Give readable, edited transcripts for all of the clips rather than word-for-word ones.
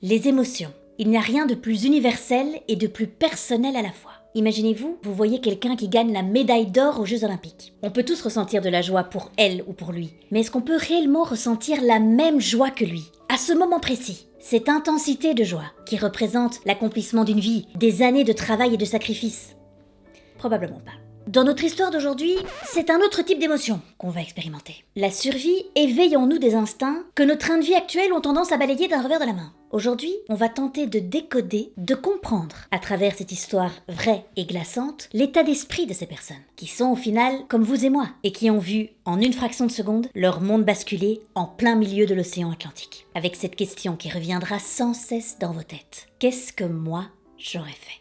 Les émotions. Il n'y a rien de plus universel et de plus personnel à la fois. Imaginez-vous, vous voyez quelqu'un qui gagne la médaille d'or aux Jeux Olympiques. On peut tous ressentir de la joie pour elle ou pour lui. Mais est-ce qu'on peut réellement ressentir la même joie que lui, à ce moment précis? Cette intensité de joie qui représente l'accomplissement d'une vie, des années de travail et de sacrifice? Probablement pas. Dans notre histoire d'aujourd'hui, c'est un autre type d'émotion qu'on va expérimenter. La survie éveille en nous des instincts que nos trains de vie actuels ont tendance à balayer d'un revers de la main. Aujourd'hui, on va tenter de décoder, de comprendre, à travers cette histoire vraie et glaçante, l'état d'esprit de ces personnes, qui sont au final comme vous et moi, et qui ont vu, en une fraction de seconde, leur monde basculer en plein milieu de l'océan Atlantique. Avec cette question qui reviendra sans cesse dans vos têtes. Qu'est-ce que moi, j'aurais fait ?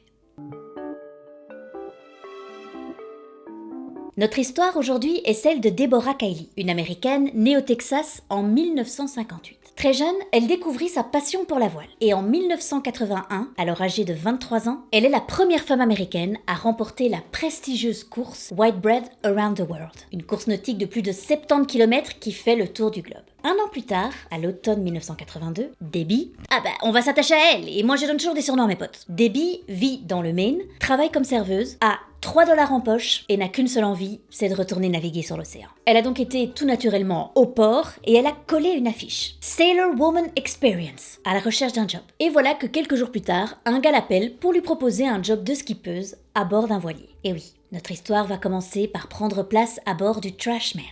Notre histoire aujourd'hui est celle de Deborah Kiley, une Américaine née au Texas en 1958. Très jeune, elle découvrit sa passion pour la voile. Et en 1981, alors âgée de 23 ans, elle est la première femme américaine à remporter la prestigieuse course Whitebread Around the World, une course nautique de plus de 70 km qui fait le tour du globe. Un an plus tard, à l'automne 1982, Debbie... on va s'attacher à elle, et moi je donne toujours des surnoms à mes potes. Debbie vit dans le Maine, travaille comme serveuse, a $3 en poche et n'a qu'une seule envie, c'est de retourner naviguer sur l'océan. Elle a donc été tout naturellement au port et elle a collé une affiche. Sailor Woman Experience, à la recherche d'un job. Et voilà que quelques jours plus tard, un gars l'appelle pour lui proposer un job de skippeuse à bord d'un voilier. Et oui, notre histoire va commencer par prendre place à bord du Trashman.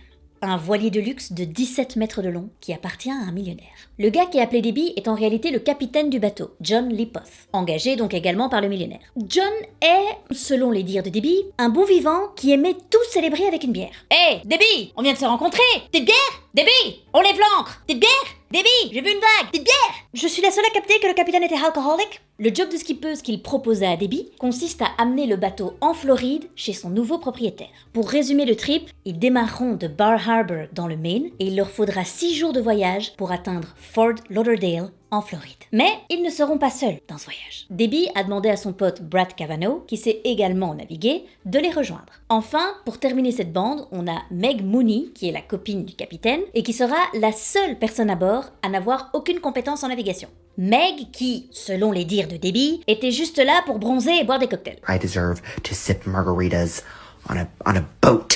Un voilier de luxe de 17 mètres de long qui appartient à un millionnaire. Le gars qui est appelé Debbie est en réalité le capitaine du bateau, John Lipoff, engagé donc également par le millionnaire. John est, selon les dires de Debbie, un bon vivant qui aimait tout célébrer avec une bière. Hey, Debbie, on vient de se rencontrer. Petite bière? Debbie, on lève l'ancre. Petite bière? Debbie, j'ai vu une vague. Petite bière? Je suis la seule à capter que le capitaine était alcoolique. Le job de skippeuse qu'il proposait à Debbie consiste à amener le bateau en Floride chez son nouveau propriétaire. Pour résumer le trip, ils démarreront de Bar Harbor dans le Maine et il leur faudra 6 jours de voyage pour atteindre Fort Lauderdale en Floride. Mais ils ne seront pas seuls dans ce voyage. Debbie a demandé à son pote Brad Cavanaugh, qui sait également naviguer, de les rejoindre. Enfin, pour terminer cette bande, on a Meg Mooney, qui est la copine du capitaine, et qui sera la seule personne à bord à n'avoir aucune compétence en navigation. Meg, qui, selon les dires de Debbie, était juste là pour bronzer et boire des cocktails. I deserve to sip margaritas on a boat,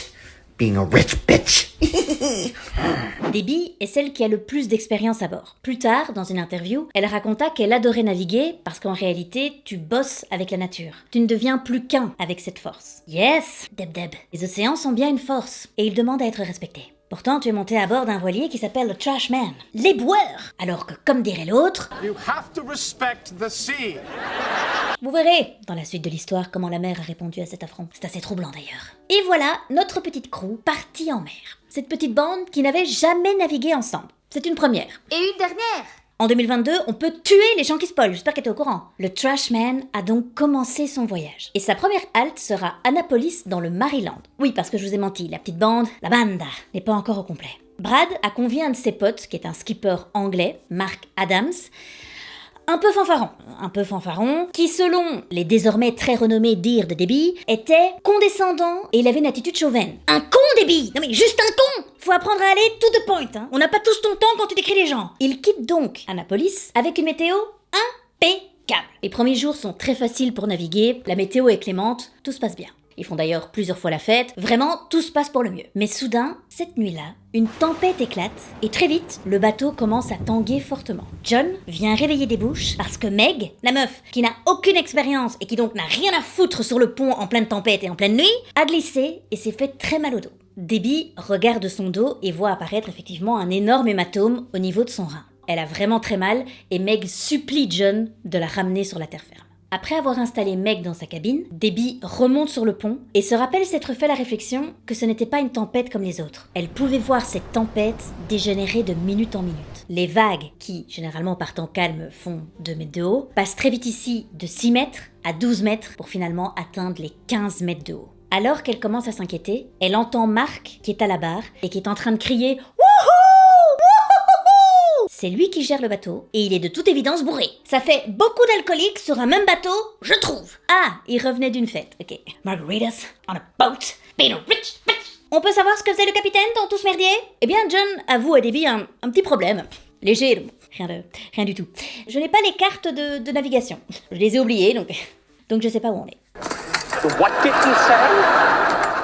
being a rich bitch. Debbie est celle qui a le plus d'expérience à bord. Plus tard, dans une interview, elle raconta qu'elle adorait naviguer parce qu'en réalité, tu bosses avec la nature. Tu ne deviens plus qu'un avec cette force. Yes, Deb. Les océans sont bien une force et ils demandent à être respectés. Pourtant, tu es monté à bord d'un voilier qui s'appelle le Trashman, l'éboueur. Alors que, comme dirait l'autre, You have to respect the sea. vous verrez dans la suite de l'histoire comment la mer a répondu à cet affront. C'est assez troublant d'ailleurs. Et voilà notre petite crew partie en mer. Cette petite bande qui n'avait jamais navigué ensemble. C'est une première. Et une dernière. En 2022, on peut tuer les gens qui spoilent, j'espère que t'es au courant. Le Trashman a donc commencé son voyage. Et sa première halte sera Annapolis dans le Maryland. Oui, parce que je vous ai menti, la petite bande, la banda, n'est pas encore au complet. Brad a convié un de ses potes, qui est un skipper anglais, Mark Adams, un peu fanfaron, qui selon les désormais très renommés dires de Debbie, était condescendant et il avait une attitude chauvine. Un con, Debbie! Non mais juste un con! Faut apprendre à aller to the point, hein. On n'a pas tous ton temps quand tu décris les gens. Il quitte donc Annapolis avec une météo impeccable. Les premiers jours sont très faciles pour naviguer, la météo est clémente, tout se passe bien. Ils font d'ailleurs plusieurs fois la fête, vraiment tout se passe pour le mieux. Mais soudain, cette nuit-là, une tempête éclate et très vite, le bateau commence à tanguer fortement. John vient réveiller des bouches parce que Meg, la meuf qui n'a aucune expérience et qui donc n'a rien à foutre sur le pont en pleine tempête et en pleine nuit, a glissé et s'est fait très mal au dos. Debbie regarde son dos et voit apparaître effectivement un énorme hématome au niveau de son rein. Elle a vraiment très mal et Meg supplie John de la ramener sur la terre ferme. Après avoir installé Meg dans sa cabine, Debbie remonte sur le pont et se rappelle s'être fait la réflexion que ce n'était pas une tempête comme les autres. Elle pouvait voir cette tempête dégénérer de minute en minute. Les vagues, qui généralement par temps calme font 2 mètres de haut, passent très vite ici de 6 mètres à 12 mètres pour finalement atteindre les 15 mètres de haut. Alors qu'elle commence à s'inquiéter, elle entend Mark qui est à la barre et qui est en train de crier « Wouhou !» C'est lui qui gère le bateau, et il est de toute évidence bourré. Ça fait beaucoup d'alcooliques sur un même bateau, je trouve. Ah, il revenait d'une fête, ok. Margaritas on a boat, being a rich bitch. On peut savoir ce que faisait le capitaine dans tout ce merdier? Eh bien, John avoue à Debbie un petit problème. Léger, Rien du tout. Je n'ai pas les cartes de navigation. Je les ai oubliées, donc je sais pas où on est. What did he say?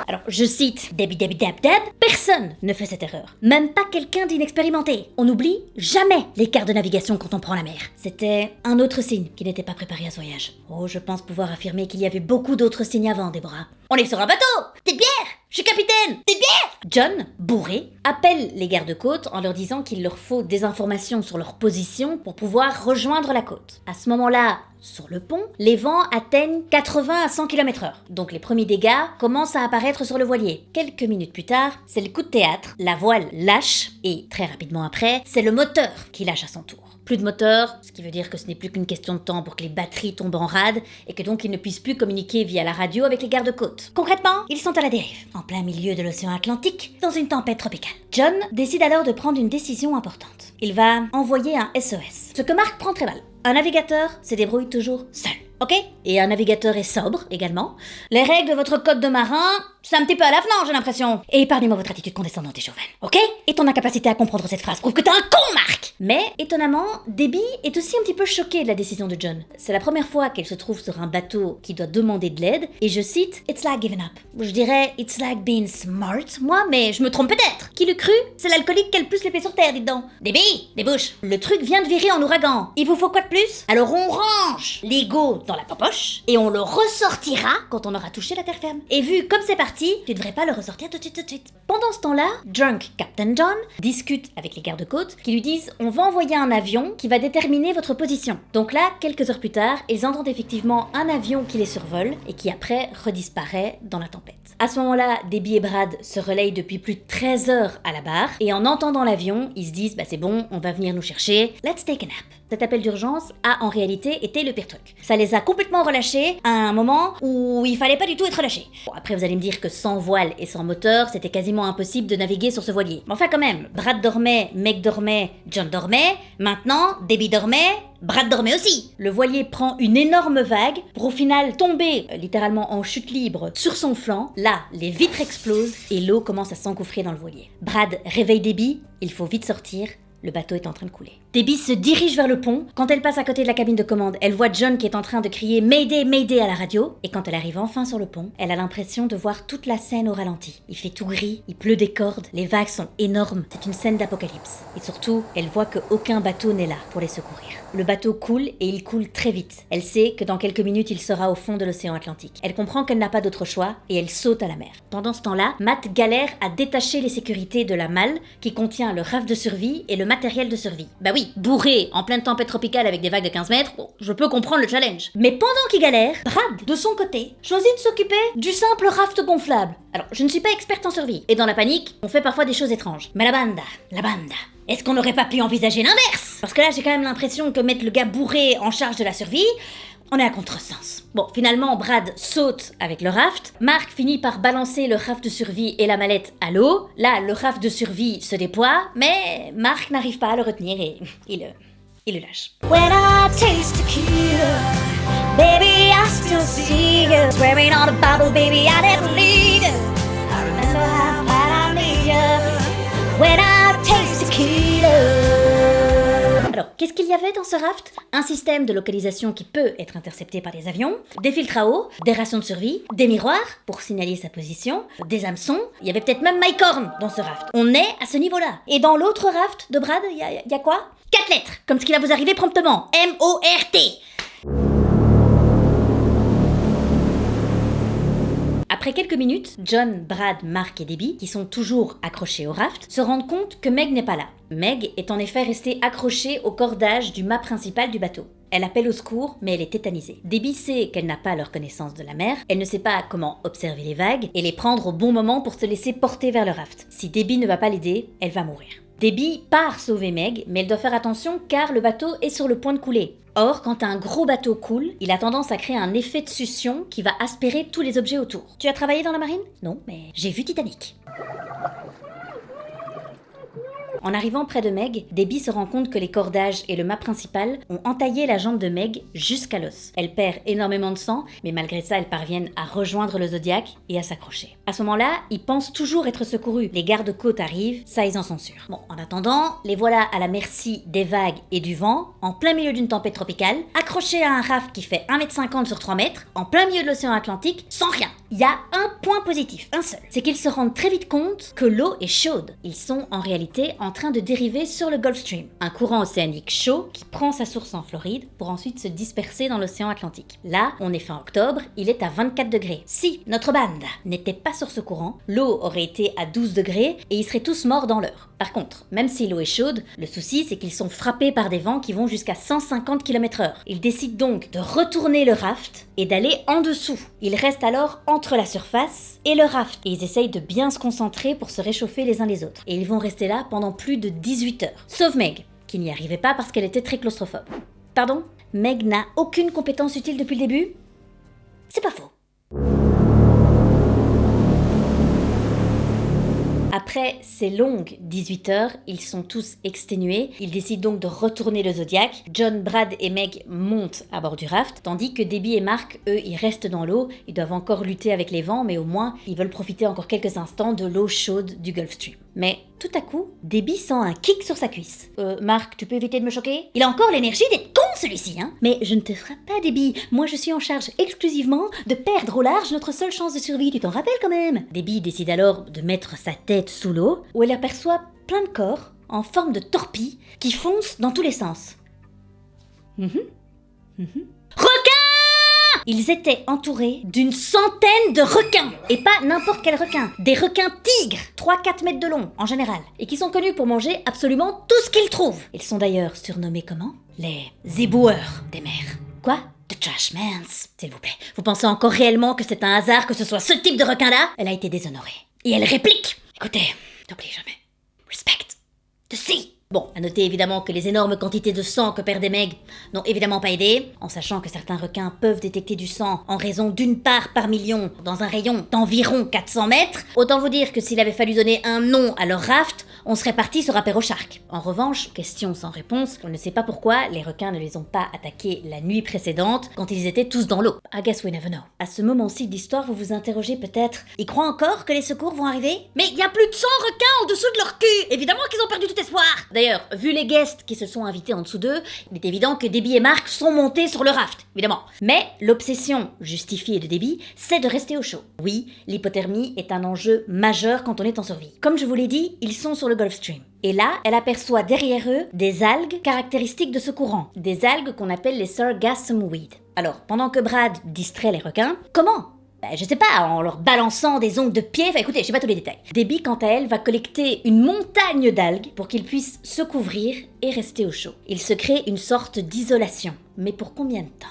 Alors, je cite Debbie Debbie Dab Dab, personne ne fait cette erreur. Même pas quelqu'un d'inexpérimenté. On n'oublie jamais les cartes de navigation quand on prend la mer. C'était un autre signe qui n'était pas préparé à ce voyage. Oh, je pense pouvoir affirmer qu'il y avait beaucoup d'autres signes avant, Déborah. On est sur un bateau! Des bières! Je suis capitaine! Des bières! John, bourré, appelle les gardes-côtes en leur disant qu'il leur faut des informations sur leur position pour pouvoir rejoindre la côte. À ce moment-là, sur le pont, les vents atteignent 80 à 100 km/h. Donc les premiers dégâts commencent à apparaître sur le voilier. Quelques minutes plus tard, c'est le coup de théâtre, la voile lâche, et très rapidement après, c'est le moteur qui lâche à son tour. Plus de moteur, ce qui veut dire que ce n'est plus qu'une question de temps pour que les batteries tombent en rade et que donc ils ne puissent plus communiquer via la radio avec les gardes-côtes. Concrètement, ils sont à la dérive, en plein milieu de l'océan Atlantique, dans une tempête tropicale. John décide alors de prendre une décision importante. Il va envoyer un SOS, ce que Mark prend très mal. Un navigateur se débrouille toujours seul, ok? Et un navigateur est sobre également. Les règles de votre code de marin, c'est un petit peu à l'avenant, j'ai l'impression. Et épargnez-moi votre attitude condescendante et chauvine, ok? Et ton incapacité à comprendre cette phrase prouve que t'es un con, Mark! Mais, étonnamment, Debbie est aussi un petit peu choquée de la décision de John. C'est la première fois qu'elle se trouve sur un bateau qui doit demander de l'aide, et je cite « It's like giving up ». Je dirais « It's like being smart », moi, mais je me trompe peut-être. Qui l'eût cru? C'est l'alcoolique qui a le plus les pieds sur terre, dites donc. Debbie, débouche. Le truc vient de virer en ouragan. Il vous faut quoi de plus? Alors on range l'ego dans la poche, et on le ressortira quand on aura touché la terre ferme. Et vu comme c'est parti, tu devrais pas le ressortir tout de suite. Pendant ce temps-là, Drunk Captain John discute avec les gardes-côtes qui lui disent « On va envoyer un avion qui va déterminer votre position ». Donc là, quelques heures plus tard, ils entendent effectivement un avion qui les survole et qui après redisparaît dans la tempête. À ce moment-là, Debbie et Brad se relayent depuis plus de 13 heures à la barre et en entendant l'avion, ils se disent « Bah c'est bon, on va venir nous chercher, let's take a nap ». Cet appel d'urgence a en réalité été le pire truc. Ça les a complètement relâchés à un moment où il fallait pas du tout être relâchés. Bon, après vous allez me dire que sans voile et sans moteur, c'était quasiment impossible de naviguer sur ce voilier. Mais enfin quand même, Brad dormait, Meg dormait, John dormait, maintenant Debbie dormait, Brad dormait aussi. Le voilier prend une énorme vague pour au final tomber littéralement en chute libre sur son flanc. Là, les vitres explosent et l'eau commence à s'engouffrer dans le voilier. Brad réveille Debbie, il faut vite sortir. Le bateau est en train de couler. Debbie se dirige vers le pont. Quand elle passe à côté de la cabine de commande, elle voit John qui est en train de crier « Mayday, Mayday » à la radio. Et quand elle arrive enfin sur le pont, elle a l'impression de voir toute la scène au ralenti. Il fait tout gris, il pleut des cordes, les vagues sont énormes. C'est une scène d'apocalypse. Et surtout, elle voit qu'aucun bateau n'est là pour les secourir. Le bateau coule et il coule très vite. Elle sait que dans quelques minutes, il sera au fond de l'océan Atlantique. Elle comprend qu'elle n'a pas d'autre choix et elle saute à la mer. Pendant ce temps-là, Matt galère à détacher les sécurités de la malle qui contient le raft de survie et le matériel de survie. Bah oui, bourré, en pleine tempête tropicale avec des vagues de 15 mètres, bon, je peux comprendre le challenge. Mais pendant qu'il galère, Brad, de son côté, choisit de s'occuper du simple raft gonflable. Alors, je ne suis pas experte en survie, et dans la panique, on fait parfois des choses étranges. Mais la banda, est-ce qu'on n'aurait pas pu envisager l'inverse? Parce que là, j'ai quand même l'impression que mettre le gars bourré en charge de la survie, on est à contresens. Bon, finalement, Brad saute avec le raft. Mark finit par balancer le raft de survie et la mallette à l'eau. Là, le raft de survie se déploie, mais Mark n'arrive pas à le retenir et il le lâche. When I taste tequila, baby, I still see you. Swearing on the Bible, baby, I never leave you. I remember how bad I need you. When I taste tequila. Alors, qu'est-ce qu'il y avait dans ce raft? Un système de localisation qui peut être intercepté par des avions, des filtres à eau, des rations de survie, des miroirs pour signaler sa position, des hameçons, il y avait peut-être même Mike Horn dans ce raft. On est à ce niveau-là. Et dans l'autre raft de Brad, il y a quoi? 4 lettres, comme ce qui va vous arriver promptement. M-O-R-T. Après quelques minutes, John, Brad, Mark et Debbie, qui sont toujours accrochés au raft, se rendent compte que Meg n'est pas là. Meg est en effet restée accrochée au cordage du mât principal du bateau. Elle appelle au secours, mais elle est tétanisée. Debbie sait qu'elle n'a pas leur connaissance de la mer, elle ne sait pas comment observer les vagues et les prendre au bon moment pour se laisser porter vers le raft. Si Debbie ne va pas l'aider, elle va mourir. Debbie part sauver Meg, mais elle doit faire attention car le bateau est sur le point de couler. Or, quand un gros bateau coule, il a tendance à créer un effet de succion qui va aspirer tous les objets autour. Tu as travaillé dans la marine? Non, mais j'ai vu Titanic. En arrivant près de Meg, Debbie se rend compte que les cordages et le mât principal ont entaillé la jambe de Meg jusqu'à l'os. Elle perd énormément de sang, mais malgré ça, elles parviennent à rejoindre le Zodiac et à s'accrocher. À ce moment-là, ils pensent toujours être secourus. Les gardes-côtes arrivent, ça ils en sont sûrs. Bon, en attendant, les voilà à la merci des vagues et du vent, en plein milieu d'une tempête tropicale, accrochés à un raft qui fait 1,50 m sur 3 mètres, en plein milieu de l'océan Atlantique, sans rien. Il y a un point positif, un seul. C'est qu'ils se rendent très vite compte que l'eau est chaude. Ils sont en réalité en train de dériver sur le Gulf Stream, un courant océanique chaud qui prend sa source en Floride pour ensuite se disperser dans l'océan Atlantique. Là, on est fin octobre, il est à 24 degrés. Si notre bande n'était pas sur ce courant, l'eau aurait été à 12 degrés et ils seraient tous morts dans l'heure. Par contre, même si l'eau est chaude, le souci c'est qu'ils sont frappés par des vents qui vont jusqu'à 150 km/h. Ils décident donc de retourner le raft et d'aller en dessous. Ils restent alors entre la surface et le raft et ils essayent de bien se concentrer pour se réchauffer les uns les autres. Et ils vont rester là pendant plus de 18 heures. Sauf Meg, qui n'y arrivait pas parce qu'elle était très claustrophobe. Pardon ? Meg n'a aucune compétence utile depuis le début ? C'est pas faux. Après ces longues 18 heures, ils sont tous exténués. Ils décident donc de retourner le Zodiac. John, Brad et Meg montent à bord du raft, tandis que Debbie et Mark, eux, ils restent dans l'eau. Ils doivent encore lutter avec les vents, mais au moins, ils veulent profiter encore quelques instants de l'eau chaude du Gulf Stream. Mais tout à coup, Debbie sent un kick sur sa cuisse. Mark, tu peux éviter de me choquer ? Il a encore l'énergie d'être con celui-ci, hein ? Mais je ne te frappe pas, Debbie. Moi, je suis en charge exclusivement de perdre au large notre seule chance de survie. Tu t'en rappelles quand même ? Debbie décide alors de mettre sa tête sous l'eau, où elle aperçoit plein de corps en forme de torpilles qui foncent dans tous les sens. Requins ! Ils étaient entourés d'une centaine de requins. Et pas n'importe quel requin. Des requins tigres, 3-4 mètres de long en général. Et qui sont connus pour manger absolument tout ce qu'ils trouvent. Ils sont d'ailleurs surnommés comment ? Les éboueurs des mers. Quoi ? The Trashmans, s'il vous plaît. Vous pensez encore réellement que c'est un hasard que ce soit ce type de requin-là ? Elle a été déshonorée. Et elle réplique : écoutez, n'oubliez jamais. Respect the sea. Bon, à noter évidemment que les énormes quantités de sang que perdait Meg n'ont évidemment pas aidé, en sachant que certains requins peuvent détecter du sang en raison d'une part par million dans un rayon d'environ 400 mètres. Autant vous dire que s'il avait fallu donner un nom à leur raft, on serait parti sur Apéro Shark. En revanche, question sans réponse, on ne sait pas pourquoi les requins ne les ont pas attaqués la nuit précédente quand ils étaient tous dans l'eau. I guess we never know. À ce moment-ci de l'histoire, vous vous interrogez peut-être, ils croient encore que les secours vont arriver ? Mais il y a plus de 100 requins en dessous de leur cul. Évidemment qu'ils ont perdu tout espoir. D'ailleurs, vu les guests qui se sont invités en dessous d'eux, il est évident que Debbie et Mark sont montés sur le raft, évidemment. Mais l'obsession justifiée de Debbie, c'est de rester au chaud. Oui, l'hypothermie est un enjeu majeur quand on est en survie. Comme je vous l'ai dit, ils sont sur le Gulf Stream. Et là, elle aperçoit derrière eux des algues caractéristiques de ce courant. Des algues qu'on appelle les sargassum weed. Alors, pendant que Brad distrait les requins, comment ? Je sais pas, en leur balançant des ongles de pied, écoutez, je sais pas tous les détails. Debbie, quant à elle, va collecter une montagne d'algues pour qu'ils puissent se couvrir et rester au chaud. Il se crée une sorte d'isolation. Mais pour combien de temps ?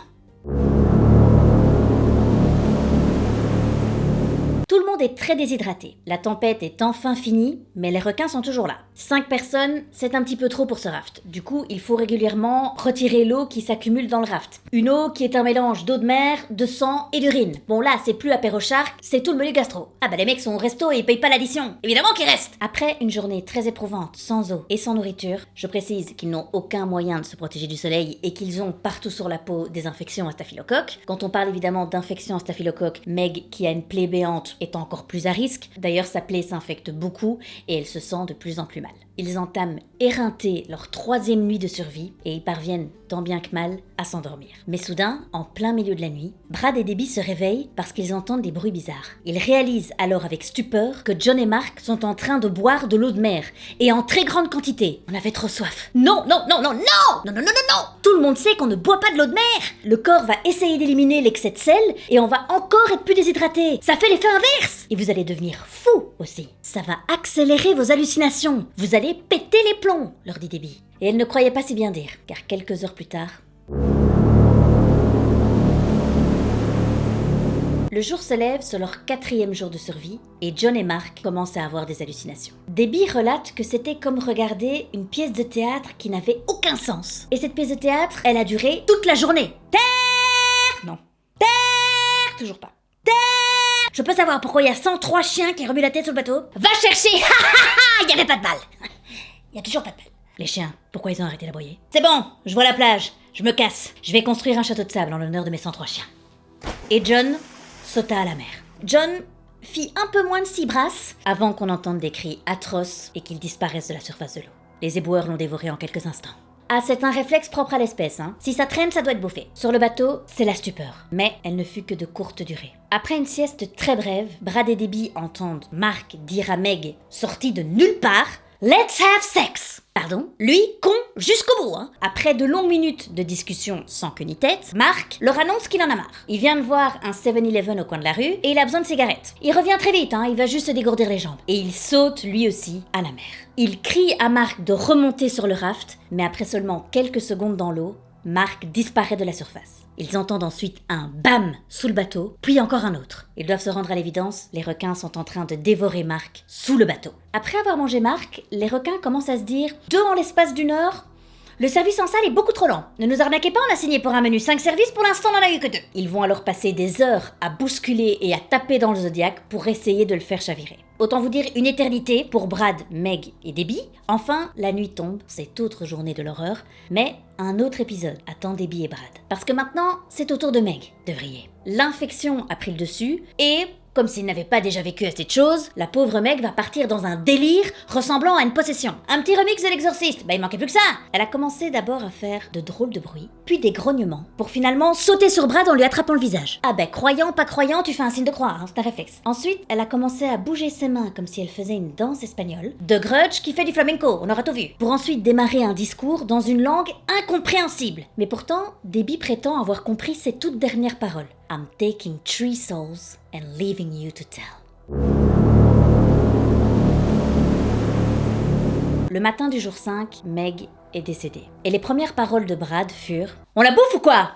Tout le monde est très déshydraté. La tempête est enfin finie, mais les requins sont toujours là. 5 personnes, c'est un petit peu trop pour ce raft. Du coup, il faut régulièrement retirer l'eau qui s'accumule dans le raft. Une eau qui est un mélange d'eau de mer, de sang et d'urine. Bon là, c'est plus Apéro Shark, c'est tout le menu gastro. Ah bah les mecs sont au resto et ils payent pas l'addition. Évidemment qu'ils restent. Après une journée très éprouvante, sans eau et sans nourriture, je précise qu'ils n'ont aucun moyen de se protéger du soleil et qu'ils ont partout sur la peau des infections à staphylocoque. Quand on parle évidemment d'infections à staphylocoque, Meg, qui a une plaie béante, est encore plus à risque. D'ailleurs, sa plaie s'infecte beaucoup et elle se sent de plus en plus mal. Ils entament éreintés leur 3e nuit de survie et ils parviennent, tant bien que mal, à s'endormir. Mais soudain, en plein milieu de la nuit, Brad et Debbie se réveillent parce qu'ils entendent des bruits bizarres. Ils réalisent alors avec stupeur que John et Mark sont en train de boire de l'eau de mer et en très grande quantité. On avait trop soif. Non, non, non, non, non, non, non, non, non, non. Tout le monde sait qu'on ne boit pas de l'eau de mer. Le corps va essayer d'éliminer l'excès de sel et on va encore être plus déshydraté. Ça fait l'effet inverse. Et vous allez devenir fou aussi. Ça va accélérer vos hallucinations. Vous allez péter les plombs, leur dit Debbie. Et elle ne croyait pas si bien dire, car quelques heures plus tard... Le jour se lève sur leur 4e jour de survie et John et Mark commencent à avoir des hallucinations. Debbie relate que c'était comme regarder une pièce de théâtre qui n'avait aucun sens. Et cette pièce de théâtre, elle a duré toute la journée. Terre ! Non. Terre ! Toujours pas. Terre ! Je peux savoir pourquoi il y a 103 chiens qui remuent la tête sur le bateau ? Va chercher ! Il n'y avait pas de balles. y a toujours pas de balles. Les chiens, pourquoi ils ont arrêté d'aboyer? C'est bon, je vois la plage, je me casse. Je vais construire un château de sable en l'honneur de mes 103 chiens. Et John sauta à la mer. John fit un peu moins de 6 brasses avant qu'on entende des cris atroces et qu'il disparaisse de la surface de l'eau. Les éboueurs l'ont dévoré en quelques instants. Ah, c'est un réflexe propre à l'espèce, hein. Si ça traîne, ça doit être bouffé. Sur le bateau, c'est la stupeur. Mais elle ne fut que de courte durée. Après une sieste très brève, Brad et Debbie entendent Mark dire à Meg, sorti de nulle part, « Let's have sex !» Pardon, lui, con jusqu'au bout, hein. Après de longues minutes de discussion sans queue ni tête, Mark leur annonce qu'il en a marre. Il vient de voir un 7-Eleven au coin de la rue et il a besoin de cigarettes. Il revient très vite, hein, il va juste se dégourdir les jambes. Et il saute lui aussi à la mer. Il crie à Mark de remonter sur le raft, mais après seulement quelques secondes dans l'eau, Mark disparaît de la surface. Ils entendent ensuite un bam sous le bateau, puis encore un autre. Ils doivent se rendre à l'évidence, les requins sont en train de dévorer Mark sous le bateau. Après avoir mangé Mark, les requins commencent à se dire « 2 en l'espace d'une heure ? Le service en salle est beaucoup trop lent. Ne nous arnaquez pas, on a signé pour un menu 5 services, pour l'instant on n'en a eu que 2. » Ils vont alors passer des heures à bousculer et à taper dans le Zodiac pour essayer de le faire chavirer. Autant vous dire une éternité pour Brad, Meg et Debbie. Enfin, la nuit tombe, cette autre journée de l'horreur, mais un autre épisode attend Debbie et Brad. Parce que maintenant, c'est au tour de Meg de vriller. L'infection a pris le dessus et, comme s'il n'avait pas déjà vécu assez de choses, la pauvre Meg va partir dans un délire ressemblant à une possession. Un petit remix de l'exorciste, il manquait plus que ça. Elle a commencé d'abord à faire de drôles de bruits, puis des grognements, pour finalement sauter sur Brad en lui attrapant le visage. Ah ben, croyant, pas croyant, tu fais un signe de croix, hein, c'est un réflexe. Ensuite, elle a commencé à bouger ses mains comme si elle faisait une danse espagnole, de grudge qui fait du flamenco, on aura tout vu, pour ensuite démarrer un discours dans une langue incompréhensible. Mais pourtant, Debbie prétend avoir compris ses toutes dernières paroles. I'm taking 3 souls and leaving you to tell. Le matin du jour 5, Meg est décédée. Et les premières paroles de Brad furent « On la bouffe ou quoi ?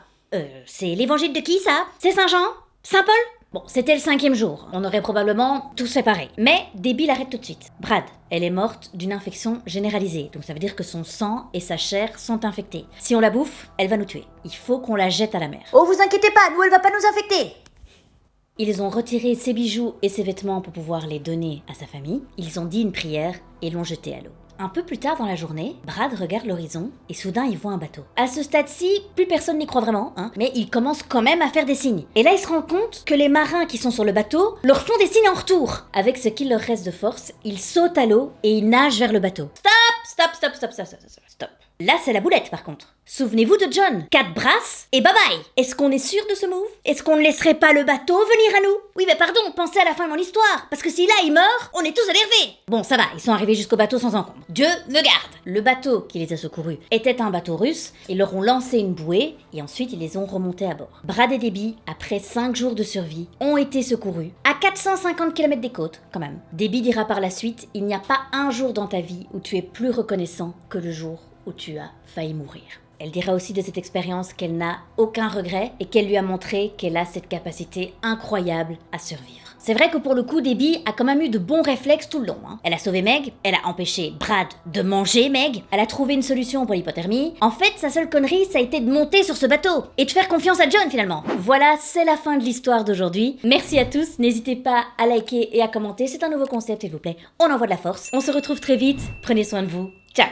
C'est l'évangile de qui ça ? C'est Saint Jean ? Saint Paul ?» Bon, c'était le 5e jour, on aurait probablement tous fait pareil. Mais Debbie l'arrête tout de suite. Brad, elle est morte d'une infection généralisée, donc ça veut dire que son sang et sa chair sont infectés. Si on la bouffe, elle va nous tuer. Il faut qu'on la jette à la mer. Oh, vous inquiétez pas, nous elle va pas nous infecter. Ils ont retiré ses bijoux et ses vêtements pour pouvoir les donner à sa famille. Ils ont dit une prière et l'ont jeté à l'eau. Un peu plus tard dans la journée, Brad regarde l'horizon et soudain il voit un bateau. À ce stade-ci, plus personne n'y croit vraiment, hein, mais il commence quand même à faire des signes. Et là il se rend compte que les marins qui sont sur le bateau leur font des signes en retour. Avec ce qu'il leur reste de force, ils sautent à l'eau et ils nagent vers le bateau. Stop. Là c'est la boulette par contre. Souvenez-vous de John, 4 brasses et bye bye. Est-ce qu'on est sûr de ce move? Est-ce qu'on ne laisserait pas le bateau venir à nous? Oui mais pardon, pensez à la fin de mon histoire, parce que si là il meurt, on est tous énervés. Bon ça va, ils sont arrivés jusqu'au bateau sans encombre. Dieu me garde. Le bateau qui les a secourus était un bateau russe, ils leur ont lancé une bouée et ensuite ils les ont remontés à bord. Brad et Debbie, après 5 jours de survie, ont été secourus à 450 km des côtes quand même. Debbie dira par la suite, il n'y a pas un jour dans ta vie où tu es plus reconnaissant que le jour où tu as failli mourir. Elle dira aussi de cette expérience qu'elle n'a aucun regret et qu'elle lui a montré qu'elle a cette capacité incroyable à survivre. C'est vrai que pour le coup, Debbie a quand même eu de bons réflexes tout le long. Hein. Elle a sauvé Meg, elle a empêché Brad de manger Meg, elle a trouvé une solution pour l'hypothermie. En fait, sa seule connerie, ça a été de monter sur ce bateau et de faire confiance à John finalement. Voilà, c'est la fin de l'histoire d'aujourd'hui. Merci à tous, n'hésitez pas à liker et à commenter, c'est un nouveau concept s'il vous plaît. On envoie de la force, on se retrouve très vite, prenez soin de vous, ciao.